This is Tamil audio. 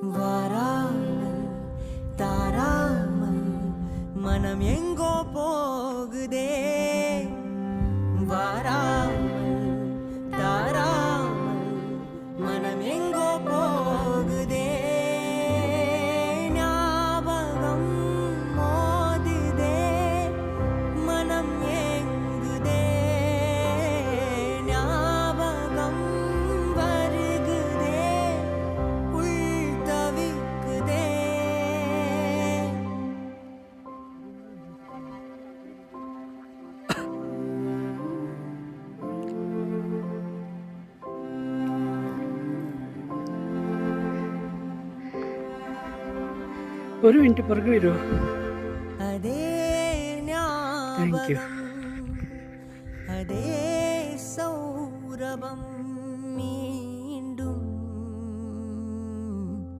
வாராமல் தாராமல் மனம் எங்கோ போகுதே. வாராமல் தாராமல் மனம் எங்கோ போகுதே. ஞாபகம் மோதுதே, மனம் ஏங்குதே. ஞாபகம் வருகுதே, உள் தவிக்குதே. ഒരു മിനിറ്റ് പുറകെ വരുമോ? അതേ താങ്ക് യു. ஞாபகம், அதே